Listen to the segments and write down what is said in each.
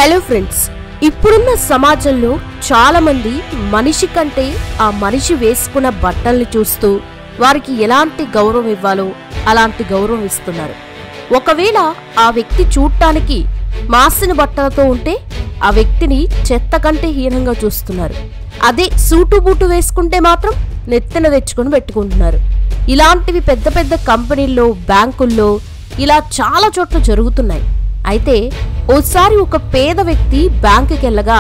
Hello friends, ఇప్పుడున్న సమాజంలో చాలా మంది మనిషి కంటే ఆ మనిషి వేసుకున్న బట్టల్ని చూస్తూ వారికి ఎలాంటి గౌరవం ఇవ్వాలో అలాంటి గౌరవం ఇస్తున్నారు. ఒకవేళ ఆ వ్యక్తి చూడటానికి మాసిన బట్టలతో ఉంటే ఆ వ్యక్తిని చెత్త కంటే హీనంగా చూస్తున్నారు. అదే సూటు బూటు వేసుకుంటే మాత్రం నెత్తిన తెచ్చుకొని పెట్టుకుంటున్నారు. ఇలాంటివి పెద్ద పెద్ద కంపెనీల్లో, బ్యాంకుల్లో ఇలా చాలా చోట్ల జరుగుతున్నాయి. అయితే ఓసారి ఒక పేద వ్యక్తి బ్యాంకుకి వెళ్ళగా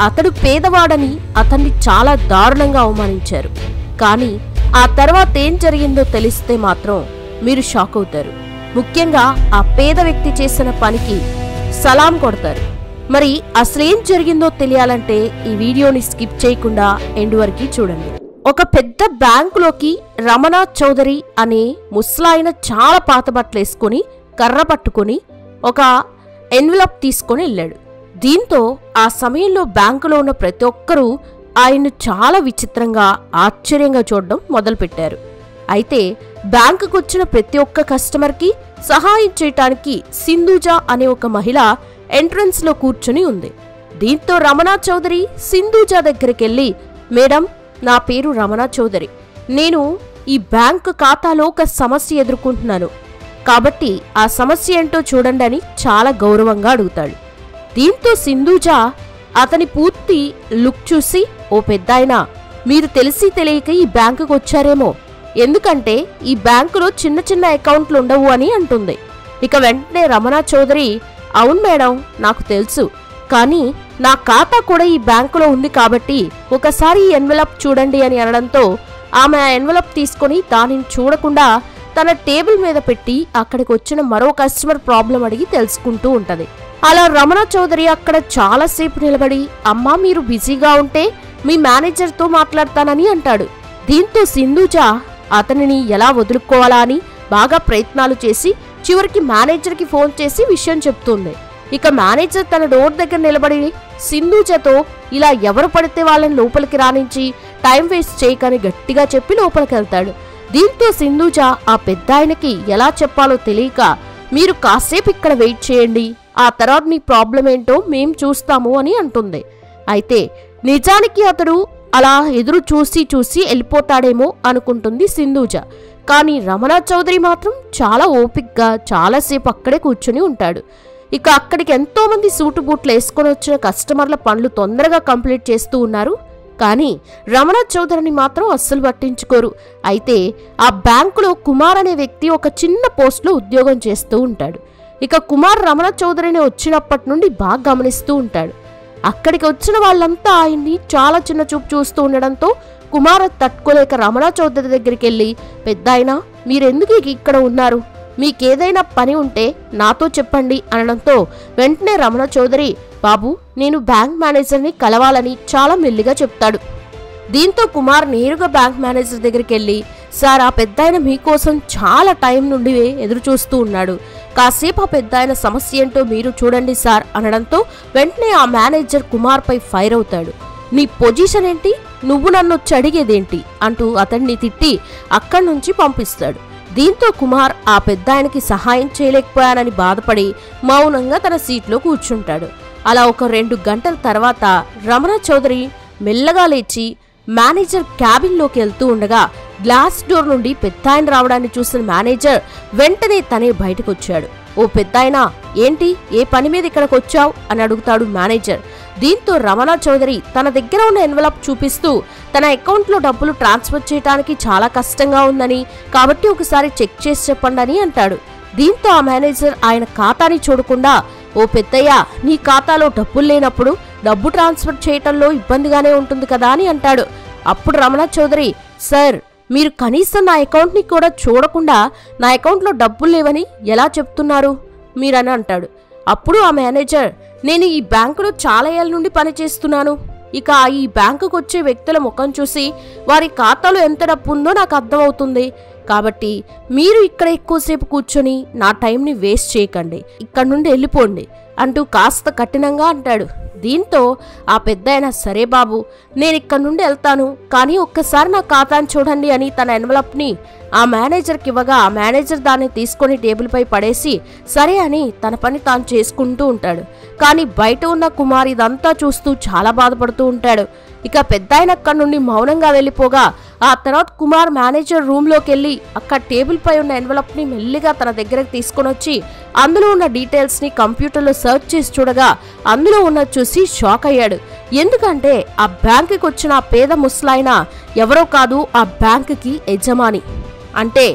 అతడు పేదవాడని అతన్ని చాలా దారుణంగా అవమానించారు. కానీ ఆ తర్వాత ఏం జరిగిందో తెలిస్తే మాత్రం మీరు షాక్ అవుతారు. ముఖ్యంగా ఆ పేద వ్యక్తి చేసిన పనికి సలాం కొడతారు. మరి అసలేం జరిగిందో తెలియాలంటే ఈ వీడియోని స్కిప్ చేయకుండా ఎండ్ వరకు చూడండి. ఒక పెద్ద బ్యాంకులోకి రమణ చౌదరి అనే ముసలాయన చాలా పాత బట్టలు వేసుకొని కర్ర పట్టుకొని ఒక ఎన్వలప్ తీసుకొని వెళ్ళాడు. దీంతో ఆ సమయంలో బ్యాంకులో ఉన్న ప్రతి ఒక్కరూ ఆయన్ను చాలా విచిత్రంగా, ఆశ్చర్యంగా చూడడం మొదలుపెట్టారు. అయితే బ్యాంకుకు వచ్చిన ప్రతి ఒక్క కస్టమర్కి సహాయం చేయటానికి సింధూజ అనే ఒక మహిళ ఎంట్రన్స్ లో కూర్చుని ఉంది. దీంతో రమణ చౌదరి సింధూజ దగ్గరికి వెళ్ళి, మేడం, నా పేరు రమణ చౌదరి, నేను ఈ బ్యాంకు ఖాతాలో ఒక సమస్య ఎదుర్కొంటున్నాను, కాబట్టి ఆ సమస్య ఏంటో చూడండి అని చాలా గౌరవంగా అడుగుతాడు. దీంతో సింధూజ అతని పూర్తి లుక్ చూసి, ఓ పెద్దాయనా, మీరు తెలిసి తెలియక ఈ బ్యాంకుకు వచ్చారేమో, ఎందుకంటే ఈ బ్యాంకులో చిన్న చిన్న అకౌంట్లు ఉండవు అని అంటుంది. ఇక వెంటనే రమణ చౌదరి, అవును మేడం, నాకు తెలుసు, కానీ నా ఖాతా కూడా ఈ బ్యాంకులో ఉంది కాబట్టి ఒకసారి ఈ ఎన్వలప్ చూడండి అని అనడంతో ఆమె ఆ ఎన్వలప్ తీసుకొని దానిని చూడకుండా తన టేబుల్ మీద పెట్టి అక్కడికి వచ్చిన మరో కస్టమర్ ప్రాబ్లం అడిగి తెలుసుకుంటూ ఉంటది. అలా రమణ చౌదరి అక్కడ చాలాసేపు నిలబడి, అమ్మా, మీరు బిజీగా ఉంటే మీ మేనేజర్తో మాట్లాడతానని అంటాడు. దీంతో సింధూజ అతనిని ఎలా వదులుకోవాలా అని బాగా ప్రయత్నాలు చేసి చివరికి మేనేజర్కి ఫోన్ చేసి విషయం చెప్తుంది. ఇక మేనేజర్ తన డోర్ దగ్గర నిలబడి సింధూజతో ఇలా ఎవరు పడితే వాళ్ళని లోపలికి రానించి టైం వేస్ట్ చేయకని గట్టిగా చెప్పి లోపలికి వెళ్తాడు. దీంతో సింధూజ ఆ పెద్దాయనకి ఎలా చెప్పాలో తెలియక, మీరు కాసేపు ఇక్కడ వెయిట్ చేయండి, ఆ తర్వాత మీ ప్రాబ్లం ఏంటో మేం చూస్తాము అని అంటుంది. అయితే నిజానికి అతడు అలా ఎదురు చూసి చూసి వెళ్ళిపోతాడేమో అనుకుంటుంది సింధూజ. కానీ రమణ చౌదరి మాత్రం చాలా ఓపిక్గా చాలాసేపు అక్కడే కూర్చుని ఉంటాడు. ఇక అక్కడికి ఎంతో మంది సూటు బూట్లు వేసుకొని వచ్చిన కస్టమర్ల పనులు తొందరగా కంప్లీట్ చేస్తూ ఉన్నారు. కానీ రమణ చౌదరిని మాత్రం అస్సలు పట్టించుకోరు. అయితే ఆ బ్యాంకులో కుమార్ అనే వ్యక్తి ఒక చిన్న పోస్ట్లో ఉద్యోగం చేస్తూ ఉంటాడు. ఇక కుమార్ రమణ చౌదరిని వచ్చినప్పటి నుండి బాగా గమనిస్తూ ఉంటాడు. అక్కడికి వచ్చిన వాళ్ళంతా ఆయన్ని చాలా చిన్న చూపు చూస్తూ ఉండడంతో కుమార్ తట్టుకోలేక రమణ చౌదరి దగ్గరికి వెళ్ళి, పెద్దాయనా, మీరెందుకు ఇక్కడ ఉన్నారు, మీకేదైనా పని ఉంటే నాతో చెప్పండి అనడంతో వెంటనే రమణ చౌదరి, బాబు, నేను బ్యాంక్ మేనేజర్ని కలవాలని చాలా మెల్లిగా చెప్తాడు. దీంతో కుమార్ నేరుగా బ్యాంక్ మేనేజర్ దగ్గరికి వెళ్ళి, సార్, ఆ పెద్దాయన మీకోసం చాలా టైం నుండి ఎదురు చూస్తూ ఉన్నాడు, కాసేపు ఆ పెద్దాయన సమస్య ఏంటో మీరు చూడండి సార్ అనడంతో వెంటనే ఆ మేనేజర్ కుమార్పై ఫైర్ అవుతాడు. నీ పొజిషన్ ఏంటి, నువ్వు నన్ను వచ్చి అడిగేదేంటి అంటూ అతన్ని తిట్టి అక్కడి నుంచి పంపిస్తాడు. దీంతో కుమార్ ఆ పెద్దాయనకి సహాయం చేయలేకపోయానని బాధపడి మౌనంగా తన సీట్లో కూర్చుంటాడు. అలా ఒక 2 గంటల తర్వాత రమణ చౌదరి మెల్లగా లేచి మేనేజర్ క్యాబిన్లోకి వెళ్తూ ఉండగా గ్లాస్ డోర్ నుండి పెద్దాయన రావడాన్ని చూసిన మేనేజర్ వెంటనే తనే బయటకు వచ్చాడు. ఓ పెద్దాయనా, ఏంటి, ఏ పని మీద ఇక్కడికి వచ్చావు అని అడుగుతాడు మేనేజర్. దీంతో రమణ చౌదరి తన దగ్గర ఉన్న ఎన్వలప్ చూపిస్తూ తన అకౌంట్లో డబ్బులు ట్రాన్స్ఫర్ చేయడానికి చాలా కష్టంగా ఉందని, కాబట్టి ఒకసారి చెక్ చేసి చెప్పండి అని అంటాడు. దీంతో ఆ మేనేజర్ ఆయన ఖాతాని చూడకుండా, ఓ పెద్దయ్య, నీ ఖాతాలో డబ్బులు లేనప్పుడు డబ్బు ట్రాన్స్ఫర్ చేయటంలో ఇబ్బందిగానే ఉంటుంది కదా అని అంటాడు. అప్పుడు రమణ చౌదరి, సార్, మీరు కనీసం నా అకౌంట్ని కూడా చూడకుండా నా అకౌంట్లో డబ్బులు లేవని ఎలా చెప్తున్నారు మీరని అంటాడు. అప్పుడు ఆ మేనేజర్, నేను ఈ బ్యాంకులో చాలా ఏళ్ళ నుండి పనిచేస్తున్నాను, ఇక ఈ బ్యాంకుకు వచ్చే వ్యక్తుల ముఖం చూసి వారి ఖాతాలో ఎంత డబ్బు ఉందో నాకు అర్థమవుతుంది, కాబట్టి మీరు ఇక్కడ ఎక్కువసేపు కూర్చొని నా టైంని వేస్ట్ చేయకండి, ఇక్కడ నుండి వెళ్ళిపోండి అంటూ కాస్త కఠినంగా అంటాడు. దీంతో ఆ పెద్దాయన సరే బాబు నేను ఇక్కడ నుండి వెళ్తాను, కానీ ఒక్కసారి నా ఖాతాను చూడండి అని తన ఎన్వలప్ని ఆ మేనేజర్కి ఇవ్వగా ఆ మేనేజర్ దాన్ని తీసుకొని టేబుల్పై పడేసి సరే అని తన పని తాను చేసుకుంటూ ఉంటాడు. కానీ బయట ఉన్న కుమార్ ఇదంతా చూస్తూ చాలా బాధపడుతూ ఉంటాడు. ఇక పెద్దాయన అక్కడి నుండి మౌనంగా వెళ్ళిపోగా ఆ తర్వాత కుమార్ మేనేజర్ రూమ్లోకి వెళ్ళి అక్కడ టేబుల్ పై ఉన్న ఎన్వలప్ని మెల్లిగా తన దగ్గరకు తీసుకొని వచ్చి అందులో ఉన్న డీటెయిల్స్ని కంప్యూటర్లో సెర్చ్ చేసి చూడగా అందులో ఉన్నది చూసి షాక్ అయ్యాడు. ఎందుకంటే ఆ బ్యాంకుకి వచ్చిన ఆ పేద ముసలాయన ఎవరో కాదు, ఆ బ్యాంకుకి యజమాని. అంటే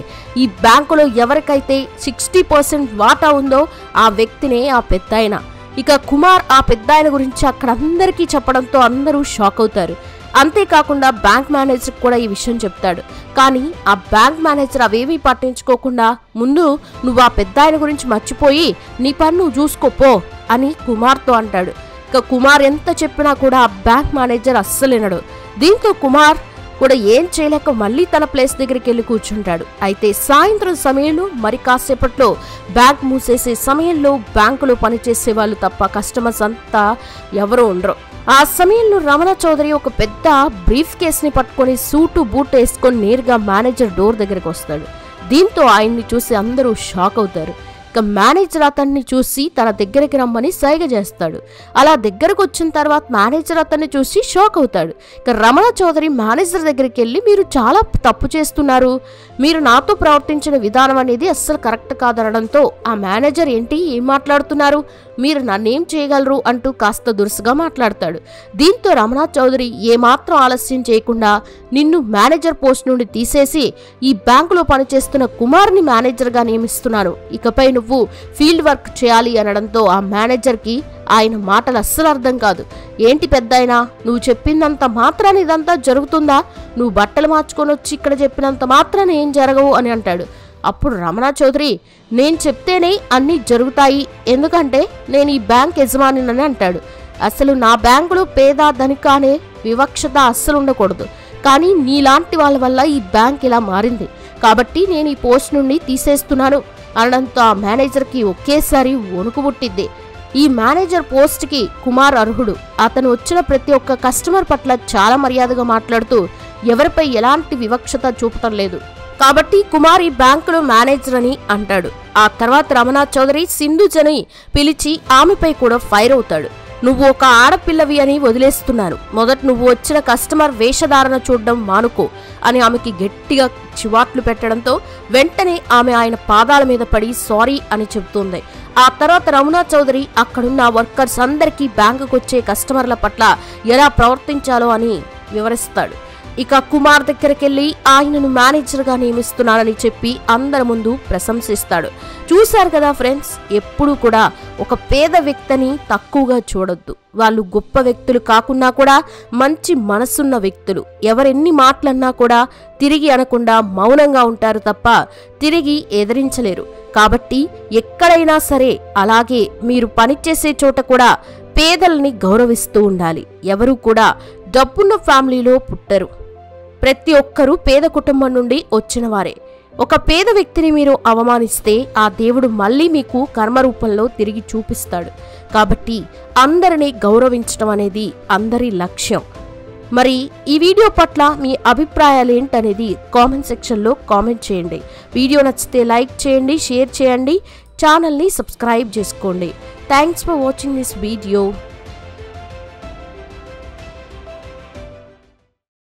ఈ బ్యాంకులో ఎవరికైతే 60% వాటా ఉందో ఆ వ్యక్తినే ఆ పెద్దాయన. ఇక కుమార్ ఆ పెద్దాయన గురించి అక్కడ అందరికీ చెప్పడంతో అందరూ షాక్ అవుతారు. అంతేకాకుండా బ్యాంక్ మేనేజర్ కూడా ఈ విషయం చెప్తాడు. కానీ ఆ బ్యాంక్ మేనేజర్ అవేమీ పట్టించుకోకుండా ముందు నువ్వు ఆ పెద్దాయన గురించి మర్చిపోయి నీ పని నువ్వు చూసుకోపో అని కుమార్తో అంటాడు. ఇక కుమార్ ఎంత చెప్పినా కూడా ఆ బ్యాంక్ మేనేజర్ అస్సలు వినడు. దీంతో కుమార్ కూడా ఏం చేయలేక మళ్ళీ తన ప్లేస్ దగ్గరికి వెళ్ళి కూర్చుంటాడు. అయితే సాయంత్రం సమయంలో మరి కాసేపట్లో బ్యాంక్ మూసేసే సమయంలో బ్యాంకులో పనిచేసే వాళ్ళు తప్ప కస్టమర్స్ అంతా ఎవరూ ఉండరు. ఆ సమయంలో రమణ చౌదరి ఒక పెద్ద బ్రీఫ్ కేస్ని పట్టుకొని సూటు బూట్ వేసుకొని నేరుగా మేనేజర్ డోర్ దగ్గరికి వస్తాడు. దీంతో ఆయన్ని చూసి అందరూ షాక్ అవుతారు. ఇక మేనేజర్ అతన్ని చూసి తన దగ్గరికి రమ్మని సైగ చేస్తాడు. అలా దగ్గరకు వచ్చిన తర్వాత మేనేజర్ అతన్ని చూసి షాక్ అవుతాడు. ఇక రమణ చౌదరి మేనేజర్ దగ్గరికి వెళ్ళి మీరు చాలా తప్పు చేస్తున్నారు, మీరు నాతో ప్రవర్తించిన విధానం అనేది అస్సలు కరెక్ట్ కాదనడంతో ఆ మేనేజర్ ఏంటి ఏం మాట్లాడుతున్నారు, మీరు నన్నేం చేయగలరు అంటూ కాస్త దురుసుగా మాట్లాడతాడు. దీంతో రమణ చౌదరి ఏమాత్రం ఆలస్యం చేయకుండా నిన్ను మేనేజర్ పోస్ట్ నుండి తీసేసి ఈ బ్యాంకులో పనిచేస్తున్న కుమార్ని మేనేజర్గా నియమిస్తున్నాను, ఇకపై నువ్వు ఫీల్డ్ వర్క్ చేయాలి అనడంతో ఆ మేనేజర్కి ఆయన మాటలు అస్సలు అర్థం కాదు. ఏంటి పెద్దాయనా, నువ్వు చెప్పినంత మాత్రాన ఇదంతా జరుగుతుందా, నువ్వు బట్టలు మార్చుకొని వచ్చి ఇక్కడ చెప్పినంత మాత్రాన ఏం జరగవు అని అంటాడు. అప్పుడు రమణ చౌదరి నేను చెప్తేనే అన్నీ జరుగుతాయి, ఎందుకంటే నేను ఈ బ్యాంక్ యజమానినని అంటాడు. అసలు నా బ్యాంకులో పేద ధనిక అనే వివక్షత అస్సలు ఉండకూడదు, కానీ నీలాంటి వాళ్ళ వల్ల ఈ బ్యాంక్ ఇలా మారింది, కాబట్టి నేను ఈ పోస్ట్ నుండి తీసేస్తున్నాను అనడంతో ఆ మేనేజర్కి ఒకేసారి వణుకు పుట్టింది. ఈ మేనేజర్ పోస్ట్కి కుమార్ అర్హుడు. అతను వచ్చిన ప్రతి ఒక్క కస్టమర్ పట్ల చాలా మర్యాదగా మాట్లాడుతూ ఎవరిపై ఎలాంటి వివక్షత చూపటం లేదు, కాబట్టి కుమార్ ఈ బ్యాంకులో మేనేజర్ అని అంటాడు. ఆ తర్వాత రమణ చౌదరి సింధుజని పిలిచి ఆమెపై కూడా ఫైర్ అవుతాడు. నువ్వు ఒక ఆడపిల్లవి అని వదిలేస్తున్నాను, మొదట నువ్వు వచ్చిన కస్టమర్ వేషధారణ చూడడం మానుకో అని ఆమెకి గట్టిగా చివాట్లు పెట్టడంతో వెంటనే ఆమె ఆయన పాదాల మీద పడి సారీ అని చెబుతుంది. ఆ తర్వాత రమణ చౌదరి అక్కడున్న వర్కర్స్ అందరికీ బ్యాంకుకు వచ్చే కస్టమర్ల పట్ల ఎలా ప్రవర్తించాలో అని వివరిస్తాడు. ఇక కుమార్ దగ్గరికి వెళ్ళి ఆయనను మేనేజర్గా నియమిస్తున్నానని చెప్పి అందరి ముందు ప్రశంసిస్తాడు. చూశారు కదా ఫ్రెండ్స్, ఎప్పుడూ కూడా ఒక పేద వ్యక్తిని తక్కువగా చూడొద్దు. వాళ్ళు గొప్ప వ్యక్తులు కాకున్నా కూడా మంచి మనసున్న వ్యక్తులు. ఎవరెన్ని మాటలన్నా కూడా తిరిగి అనకుండా మౌనంగా ఉంటారు తప్ప తిరిగి ఎదిరించలేరు. కాబట్టి ఎక్కడైనా సరే అలాగే మీరు పనిచేసే చోట కూడా పేదల్ని గౌరవిస్తూ ఉండాలి. ఎవరు కూడా డబ్బున్న ఫ్యామిలీలో పుట్టరు, ప్రతి ఒక్కరూ పేద కుటుంబం నుండి వచ్చిన వారే. ఒక పేద వ్యక్తిని మీరు అవమానిస్తే ఆ దేవుడు మళ్ళీ మీకు కర్మ రూపంలో తిరిగి చూపిస్తాడు. కాబట్టి అందరినీ గౌరవించడం అనేది అందరి లక్ష్యం. మరి ఈ వీడియో పట్ల మీ అభిప్రాయాలు ఏంటనేది కామెంట్ సెక్షన్లో కామెంట్ చేయండి. వీడియో నచ్చితే లైక్ చేయండి, షేర్ చేయండి, ఛానల్ని సబ్స్క్రైబ్ చేసుకోండి. Thanks for watching this video.